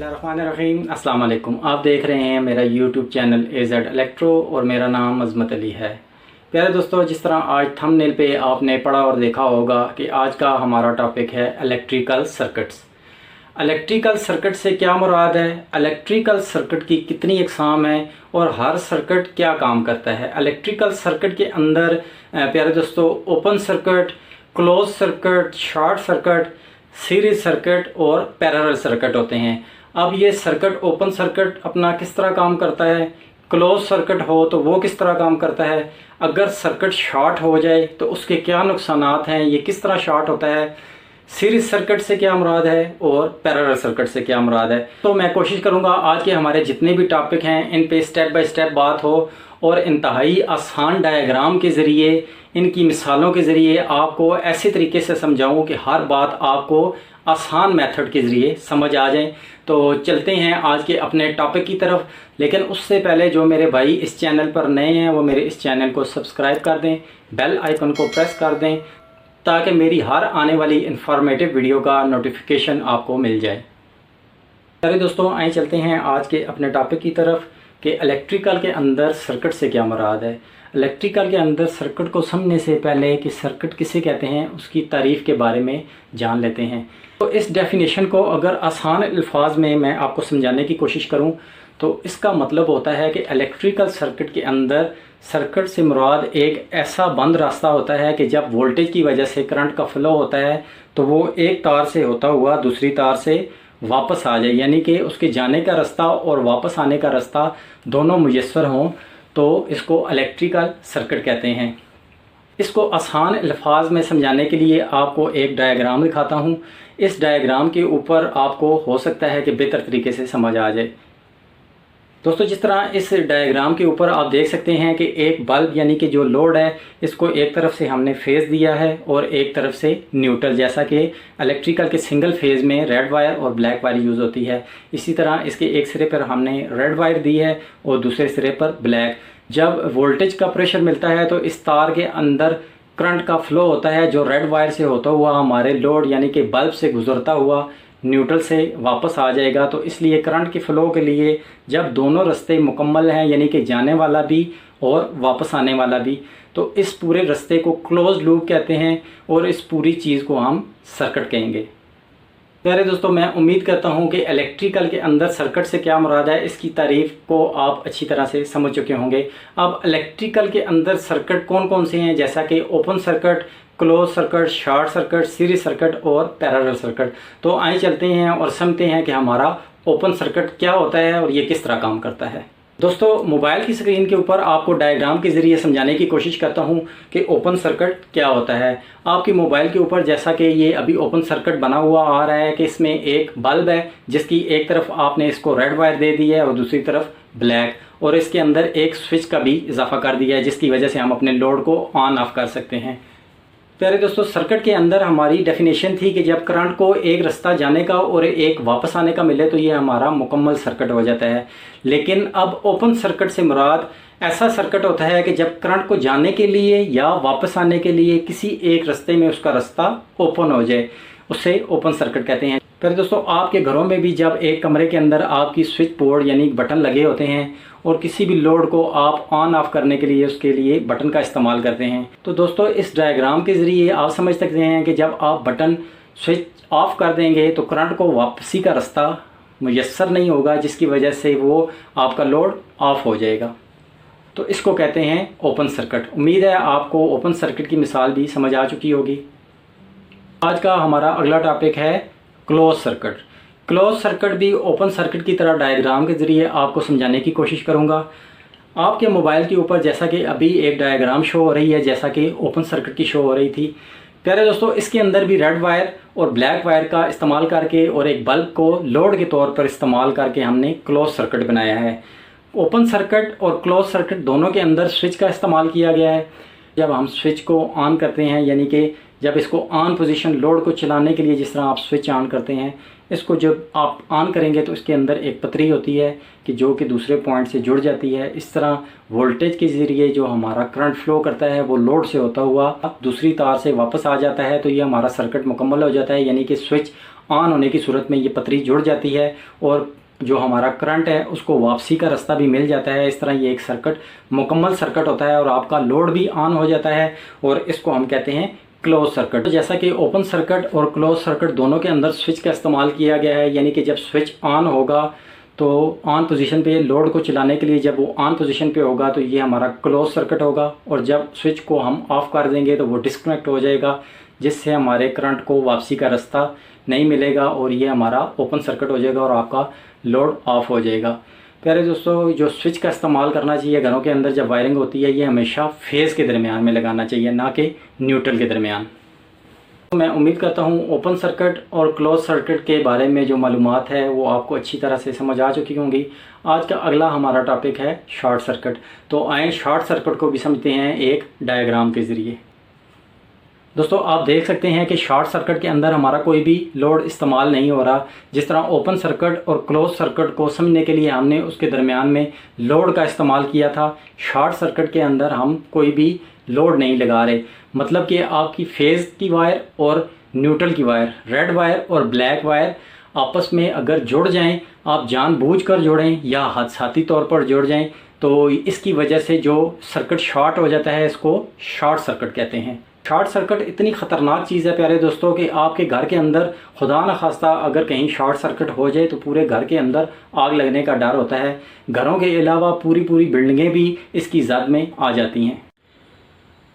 बिस्मिल्लाहिर्रहमानिर्रहीम। अस्सलाम वालेकुम। आप देख रहे हैं मेरा यूट्यूब चैनल AZ इलेक्ट्रो और मेरा नाम अज़मत अली है। प्यारे दोस्तों, जिस तरह आज थंबनेल पे आपने पढ़ा और देखा होगा कि आज का हमारा टॉपिक है इलेक्ट्रिकल सर्किट्स। इलेक्ट्रिकल सर्किट से क्या मुराद है, इलेक्ट्रिकल सर्किट की कितनी अक़साम है और हर सर्किट क्या काम करता है। इलेक्ट्रिकल सर्किट के अंदर प्यारे दोस्तों open circuit, close circuit, short circuit, series circuit और पैरेलल सर्किट होते हैं। अब ये सर्किट ओपन सर्किट अपना किस तरह काम करता है, क्लोज सर्किट हो तो वो किस तरह काम करता है, अगर सर्किट शॉर्ट हो जाए तो उसके क्या नुकसानात हैं, ये किस तरह शॉर्ट होता है, सीरीज सर्किट से क्या मुराद है और पैरेलल सर्किट से क्या मुराद है। तो मैं कोशिश करूंगा आज के हमारे जितने भी टॉपिक हैं इन पे स्टेप बाय स्टेप बात हो और इंतहाई आसान डायग्राम के ज़रिए, इनकी मिसालों के ज़रिए आपको ऐसे तरीके से समझाऊं कि हर बात आपको आसान मेथड के ज़रिए समझ आ जाए। तो चलते हैं आज के अपने टॉपिक की तरफ। लेकिन उससे पहले जो मेरे भाई इस चैनल पर नए हैं वो मेरे इस चैनल को सब्सक्राइब कर दें, बेल आइकन को प्रेस कर दें ताकि मेरी हर आने वाली इंफॉर्मेटिव वीडियो का नोटिफिकेशन आपको मिल जाए। अरे दोस्तों, आइए चलते हैं आज के अपने टॉपिक की तरफ कि इलेक्ट्रिकल के अंदर सर्किट से क्या मुराद है। इलेक्ट्रिकल के अंदर सर्किट को समझने से पहले कि सर्किट किसे कहते हैं उसकी तारीफ़ के बारे में जान लेते हैं। तो इस डेफिनेशन को अगर आसान अल्फाज में मैं आपको समझाने की कोशिश करूं तो इसका मतलब होता है कि इलेक्ट्रिकल सर्किट के अंदर सर्किट से मुराद एक ऐसा बंद रास्ता होता है कि जब वोल्टेज की वजह से करंट का फ्लो होता है तो वो एक तार से होता हुआ दूसरी तार से वापस आ जाए, यानी कि उसके जाने का रास्ता और वापस आने का रास्ता दोनों मुयस्सर हों, तो इसको इलेक्ट्रिकल सर्किट कहते हैं। इसको आसान अल्फाज में समझाने के लिए आपको एक डायग्राम दिखाता हूँ। इस डायग्राम के ऊपर आपको हो सकता है कि बेहतर तरीके से समझ आ जाए। दोस्तों, जिस तरह इस डायग्राम के ऊपर आप देख सकते हैं कि एक बल्ब यानी कि जो लोड है इसको एक तरफ से हमने फेज़ दिया है और एक तरफ से न्यूट्रल, जैसा कि इलेक्ट्रिकल के सिंगल फेज़ में रेड वायर और ब्लैक वायर यूज़ होती है। इसी तरह इसके एक सिरे पर हमने रेड वायर दी है और दूसरे सिरे पर ब्लैक। जब वोल्टेज का प्रेशर मिलता है तो इस तार के अंदर करंट का फ्लो होता है जो रेड वायर से होता हुआ हमारे लोड यानी कि बल्ब से गुजरता हुआ न्यूट्रल से वापस आ जाएगा। तो इसलिए करंट के फ़्लो के लिए जब दोनों रास्ते मुकम्मल हैं, यानी कि जाने वाला भी और वापस आने वाला भी, तो इस पूरे रास्ते को क्लोज लूप कहते हैं और इस पूरी चीज़ को हम सर्किट कहेंगे। प्यारे दोस्तों, मैं उम्मीद करता हूं कि इलेक्ट्रिकल के अंदर सर्किट से क्या मुराद है इसकी तारीफ़ को आप अच्छी तरह से समझ चुके होंगे। अब इलेक्ट्रिकल के अंदर सर्किट कौन कौन से हैं, जैसा कि open circuit, close circuit, short circuit, series circuit और पैरेलल सर्किट। तो आइए चलते हैं और समझते हैं कि हमारा ओपन सर्किट क्या होता है और ये किस तरह काम करता है। दोस्तों, मोबाइल की स्क्रीन के ऊपर आपको डायग्राम के ज़रिए समझाने की कोशिश करता हूं कि ओपन सर्किट क्या होता है। आपकी मोबाइल के ऊपर जैसा कि ये अभी ओपन सर्किट बना हुआ आ रहा है कि इसमें एक बल्ब है जिसकी एक तरफ आपने इसको रेड वायर दे दी है और दूसरी तरफ ब्लैक, और इसके अंदर एक स्विच का भी इजाफा कर दिया है जिसकी वजह से हम अपने लोड को ऑन ऑफ कर सकते हैं। प्यारे दोस्तों, सर्किट के अंदर हमारी डेफिनेशन थी कि जब करंट को एक रास्ता जाने का और एक वापस आने का मिले तो ये हमारा मुकम्मल सर्किट हो जाता है। लेकिन अब ओपन सर्किट से मुराद ऐसा सर्किट होता है कि जब करंट को जाने के लिए या वापस आने के लिए किसी एक रास्ते में उसका रास्ता ओपन हो जाए, उसे ओपन सर्किट कहते हैं। फिर दोस्तों, आपके घरों में भी जब एक कमरे के अंदर आपकी स्विच बोर्ड यानी बटन लगे होते हैं और किसी भी लोड को आप ऑन ऑफ करने के लिए उसके लिए बटन का इस्तेमाल करते हैं, तो दोस्तों इस डायग्राम के ज़रिए आप समझ सकते हैं कि जब आप बटन स्विच ऑफ कर देंगे तो करंट को वापसी का रास्ता मुयस्सर नहीं होगा, जिसकी वजह से वो आपका लोड ऑफ हो जाएगा। तो इसको कहते हैं ओपन सर्किट। उम्मीद है आपको ओपन सर्किट की मिसाल भी समझ आ चुकी होगी। आज का हमारा अगला टॉपिक है क्लोज सर्किट। क्लोज सर्किट भी ओपन सर्किट की तरह डायग्राम के ज़रिए आपको समझाने की कोशिश करूंगा। आपके मोबाइल के ऊपर जैसा कि अभी एक डायग्राम शो हो रही है जैसा कि ओपन सर्किट की शो हो रही थी। प्यारे दोस्तों, इसके अंदर भी रेड वायर और ब्लैक वायर का इस्तेमाल करके और एक बल्ब को लोड के तौर पर इस्तेमाल करके हमने क्लोज सर्किट बनाया है। ओपन सर्किट और क्लोज सर्किट दोनों के अंदर स्विच का इस्तेमाल किया गया है। जब हम स्विच को ऑन करते हैं, यानी कि जब इसको ऑन पोजीशन लोड को चलाने के लिए जिस तरह आप स्विच ऑन करते हैं, इसको जब आप ऑन करेंगे तो इसके अंदर एक पतरी होती है कि जो कि दूसरे पॉइंट से जुड़ जाती है। इस तरह वोल्टेज के ज़रिए जो हमारा करंट फ्लो करता है वो लोड से होता हुआ दूसरी तार से वापस आ जाता है, तो ये हमारा सर्किट मुकम्मल हो जाता है। यानी कि स्विच ऑन होने की सूरत में ये पतरी जुड़ जाती है और जो हमारा करंट है उसको वापसी का रास्ता भी मिल जाता है। इस तरह ये एक सर्किट मुकम्मल सर्किट होता है और आपका लोड भी ऑन हो जाता है और इसको हम कहते हैं क्लोज सर्किट। तो जैसा कि ओपन सर्किट और क्लोज सर्किट दोनों के अंदर स्विच का इस्तेमाल किया गया है, यानी कि जब स्विच ऑन होगा तो ऑन पोजीशन पे लोड को चलाने के लिए जब वो ऑन पोजीशन पे होगा तो ये हमारा क्लोज सर्किट होगा, और जब स्विच को हम ऑफ़ कर देंगे तो वो डिस्कनेक्ट हो जाएगा, जिससे हमारे करंट को वापसी का रास्ता नहीं मिलेगा और ये हमारा ओपन सर्किट हो जाएगा और आपका लोड ऑफ हो जाएगा। प्यारे दोस्तों, जो स्विच का इस्तेमाल करना चाहिए घरों के अंदर जब वायरिंग होती है, ये हमेशा फेज़ के दरमियान में लगाना चाहिए, ना कि न्यूट्रल के दरमियान। मैं उम्मीद करता हूँ ओपन सर्किट और क्लोज सर्किट के बारे में जो मालूमात है वो आपको अच्छी तरह से समझ आ चुकी होंगी। आज का अगला हमारा टॉपिक है शॉर्ट सर्किट। तो आए शॉर्ट सर्किट को भी समझते हैं एक डायग्राम के ज़रिए। दोस्तों, आप देख सकते हैं कि शॉर्ट सर्किट के अंदर हमारा कोई भी लोड इस्तेमाल नहीं हो रहा। जिस तरह ओपन सर्किट और क्लोज सर्किट को समझने के लिए हमने उसके दरमियान में लोड का इस्तेमाल किया था, शॉर्ट सर्किट के अंदर हम कोई भी लोड नहीं लगा रहे। मतलब कि आपकी फेज़ की वायर और न्यूट्रल की वायर, रेड वायर और ब्लैक वायर आपस में अगर जुड़ जाएं, आप जानबूझकर जोड़ें या हादसाती तौर पर जुड़ जाएं, तो इसकी वजह से जो सर्किट शॉर्ट हो जाता है इसको शॉर्ट सर्किट कहते हैं। शॉर्ट सर्किट इतनी ख़तरनाक चीज़ है प्यारे दोस्तों कि आपके घर के अंदर खुदा न खास्ता अगर कहीं शॉर्ट सर्किट हो जाए तो पूरे घर के अंदर आग लगने का डर होता है। घरों के अलावा पूरी बिल्डिंगें भी इसकी जद में आ जाती हैं।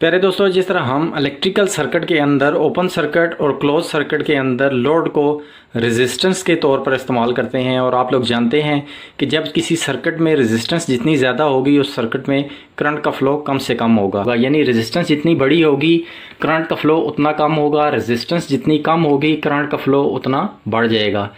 प्यारे दोस्तों, जिस तरह हम इलेक्ट्रिकल सर्किट के अंदर ओपन सर्किट और क्लोज सर्किट के अंदर लोड को रेजिस्टेंस के तौर पर इस्तेमाल करते हैं, और आप लोग जानते हैं कि जब किसी सर्किट में रेजिस्टेंस जितनी ज़्यादा होगी उस सर्किट में करंट का फ़्लो कम से कम होगा। यानी रेजिस्टेंस जितनी बड़ी होगी करंट का फ़्लो उतना कम होगा, रेजिस्टेंस जितनी कम होगी करंट का फ़्लो उतना बढ़ जाएगा।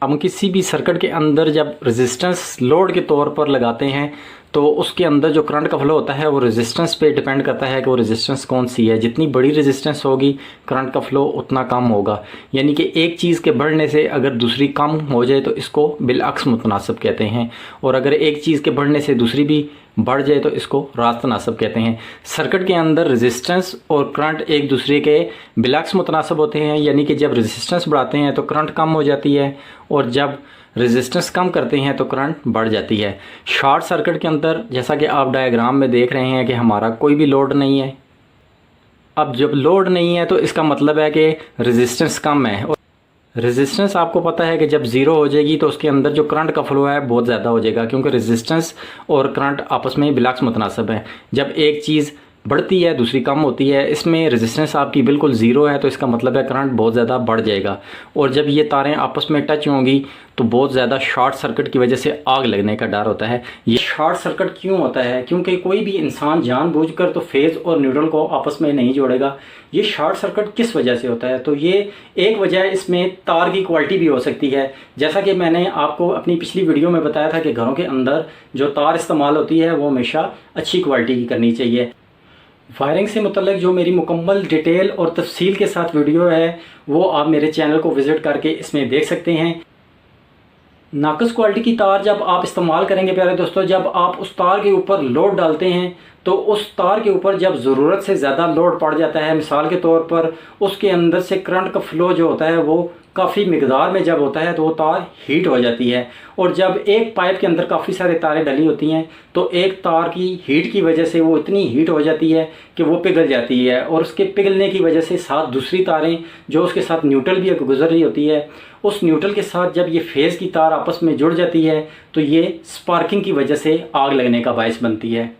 हम किसी भी सर्किट के अंदर जब रेजिस्टेंस लोड के तौर पर लगाते हैं तो उसके अंदर जो करंट का फ्लो होता है वो रेजिस्टेंस पे डिपेंड करता है कि वो रेजिस्टेंस कौन सी है। जितनी बड़ी रेजिस्टेंस होगी करंट का फ्लो उतना कम होगा। यानी कि एक चीज़ के बढ़ने से अगर दूसरी कम हो जाए तो इसको बिलअक्स मुतनासिब कहते हैं, और अगर एक चीज़ के बढ़ने से दूसरी भी बढ़ जाए तो इसको रास्त तनासब कहते हैं। सर्किट के अंदर रेजिस्टेंस और करंट एक दूसरे के बिलअक्स मुतनासिब होते हैं। यानी कि जब रेजिस्टेंस बढ़ाते हैं तो करंट कम हो जाती है, और जब रेजिस्टेंस कम करते हैं तो करंट बढ़ जाती है। शॉर्ट सर्किट के अंदर जैसा कि आप डायग्राम में देख रहे हैं कि हमारा कोई भी लोड नहीं है। अब जब लोड नहीं है तो इसका मतलब है कि रेजिस्टेंस कम है, और रेजिस्टेंस आपको पता है कि जब ज़ीरो हो जाएगी तो उसके अंदर जो करंट का फ्लो है बहुत ज़्यादा हो जाएगा, क्योंकि रेजिस्टेंस और करंट आपस में बिलअक्स मुतनासिब है। जब एक चीज़ बढ़ती है दूसरी कम होती है, इसमें रेजिस्टेंस आपकी बिल्कुल ज़ीरो है तो इसका मतलब है करंट बहुत ज़्यादा बढ़ जाएगा, और जब ये तारें आपस में टच होंगी तो बहुत ज़्यादा शॉर्ट सर्किट की वजह से आग लगने का डर होता है। ये शॉर्ट सर्किट क्यों होता है? क्योंकि कोई भी इंसान जानबूझकर तो फेज़ और न्यूट्रल को आपस में नहीं जोड़ेगा। ये शॉर्ट सर्किट किस वजह से होता है? तो ये एक वजह इसमें तार की क्वालिटी भी हो सकती है। जैसा कि मैंने आपको अपनी पिछली वीडियो में बताया था कि घरों के अंदर जो तार इस्तेमाल होती है वो हमेशा अच्छी क्वालिटी की करनी चाहिए। वायरिंग से मुतल्लिक जो मेरी मुकम्मल डिटेल और तफसील के साथ वीडियो है वो आप मेरे चैनल को विज़िट करके इसमें देख सकते हैं। नाक़िस क्वालिटी की तार जब आप इस्तेमाल करेंगे प्यारे दोस्तों, जब आप उस तार के ऊपर लोड डालते हैं तो उस तार के ऊपर जब ज़रूरत से ज़्यादा लोड पड़ जाता है, मिसाल के तौर पर उसके अंदर से करंट का फ़्लो जो होता है वो काफ़ी मिकदार में जब होता है तो वो तार हीट हो जाती है। और जब एक पाइप के अंदर काफ़ी सारे तारें डली होती हैं तो एक तार की हीट की वजह से वो इतनी हीट हो जाती है कि वो पिघल जाती है, और उसके पिघलने की वजह से साथ दूसरी तारें जो उसके साथ न्यूट्रल भी गुजर रही होती है, उस न्यूट्रल के साथ जब ये फेज़ की तार आपस में जुड़ जाती है तो ये स्पार्किंग की वजह से आग लगने का बायस बनती है।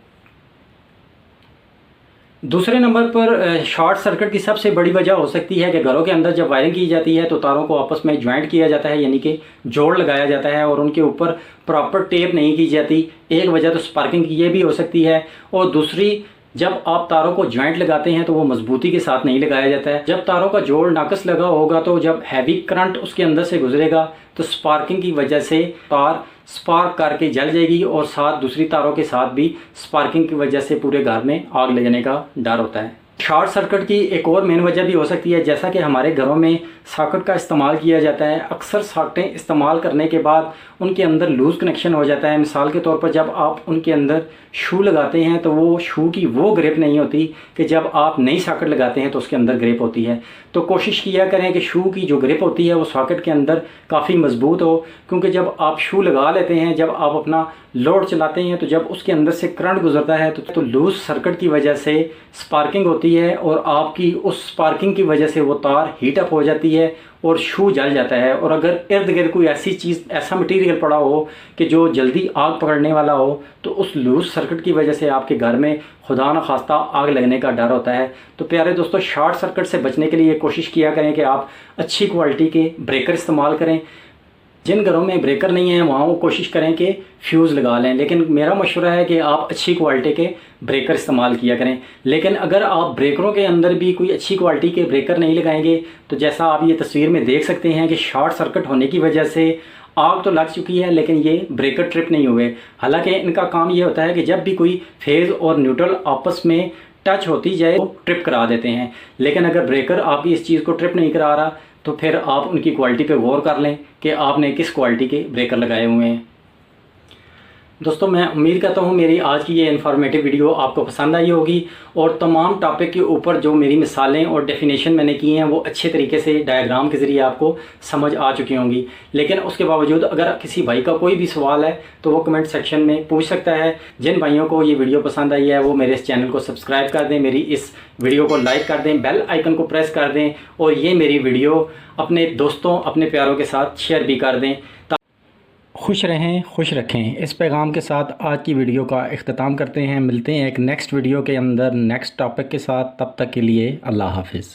दूसरे नंबर पर शॉर्ट सर्किट की सबसे बड़ी वजह हो सकती है कि घरों के अंदर जब वायरिंग की जाती है तो तारों को आपस में ज्वाइंट किया जाता है, यानी कि जोड़ लगाया जाता है, और उनके ऊपर प्रॉपर टेप नहीं की जाती। एक वजह तो स्पार्किंग की ये भी हो सकती है, और दूसरी जब आप तारों को ज्वाइंट लगाते हैं तो वो मजबूती के साथ नहीं लगाया जाता है। जब तारों का जोड़ नाकस लगा होगा तो जब हैवी करंट उसके अंदर से गुजरेगा तो स्पार्किंग की वजह से तार स्पार्क करके जल जाएगी, और साथ दूसरी तारों के साथ भी स्पार्किंग की वजह से पूरे घर में आग लगने का डर होता है। शॉर्ट सर्किट की एक और मेन वजह भी हो सकती है, जैसा कि हमारे घरों में सॉकेट का इस्तेमाल किया जाता है। अक्सर सॉकेटें इस्तेमाल करने के बाद उनके अंदर लूज़ कनेक्शन हो जाता है। मिसाल के तौर पर जब आप उनके अंदर शू लगाते हैं तो वो शू की वो ग्रिप नहीं होती कि जब आप नई सॉकेट लगाते हैं तो उसके अंदर ग्रिप होती है। तो कोशिश किया करें कि शू की जो ग्रिप होती है वो सॉकेट के अंदर काफ़ी मजबूत हो, क्योंकि जब आप शू लगा लेते हैं, जब आप अपना लोड चलाते हैं, तो जब उसके अंदर से करंट गुजरता है तो लूज़ सर्किट की वजह से स्पार्किंग होती है और आपकी उस स्पार्किंग की वजह से वो तार हीट अप हो जाती है और शू जल जाता है। और अगर इर्द गिर्द कोई ऐसी चीज़, ऐसा मटेरियल पड़ा हो कि जो जल्दी आग पकड़ने वाला हो, तो उस लूज़ सर्किट की वजह से आपके घर में खुदा न खास्ता आग लगने का डर होता है। तो प्यारे दोस्तों, शॉर्ट सर्किट से बचने के लिए कोशिश किया करें कि आप अच्छी क्वालिटी के ब्रेकर इस्तेमाल करें। जिन घरों में ब्रेकर नहीं है वहाँ वो कोशिश करें कि फ्यूज़ लगा लें, लेकिन मेरा मशवरा है कि आप अच्छी क्वालिटी के ब्रेकर इस्तेमाल किया करें। लेकिन अगर आप ब्रेकरों के अंदर भी कोई अच्छी क्वालिटी के ब्रेकर नहीं लगाएंगे तो जैसा आप ये तस्वीर में देख सकते हैं कि शॉर्ट सर्किट होने की वजह से आग तो लग चुकी है लेकिन ये ब्रेकर ट्रिप नहीं हुए। हालांकि इनका काम ये होता है कि जब भी कोई फेज़ और न्यूट्रल आपस में टच होती जाए तो ट्रिप करा देते हैं, लेकिन अगर ब्रेकर आपकी इस चीज़ को ट्रिप नहीं करा रहा तो फिर आप उनकी क्वालिटी पे गौर कर लें कि आपने किस क्वालिटी के ब्रेकर लगाए हुए हैं। दोस्तों, मैं उम्मीद करता हूँ मेरी आज की ये इन्फॉर्मेटिव वीडियो आपको पसंद आई होगी और तमाम टॉपिक के ऊपर जो मेरी मिसालें और डेफिनेशन मैंने की हैं वो अच्छे तरीके से डायग्राम के ज़रिए आपको समझ आ चुकी होंगी। लेकिन उसके बावजूद अगर किसी भाई का कोई भी सवाल है तो वो कमेंट सेक्शन में पूछ सकता है। जिन भाइयों को ये वीडियो पसंद आई है वो मेरे इस चैनल को सब्सक्राइब कर दें, मेरी इस वीडियो को लाइक कर दें, बेल आइकन को प्रेस कर दें और ये मेरी वीडियो अपने दोस्तों, अपने प्यारों के साथ शेयर भी कर दें। खुश रहें, खुश रखें। इस पैगाम के साथ आज की वीडियो का इख्तिताम करते हैं। मिलते हैं एक नेक्स्ट वीडियो के अंदर नेक्स्ट टॉपिक के साथ। तब तक के लिए अल्लाह हाफिज़।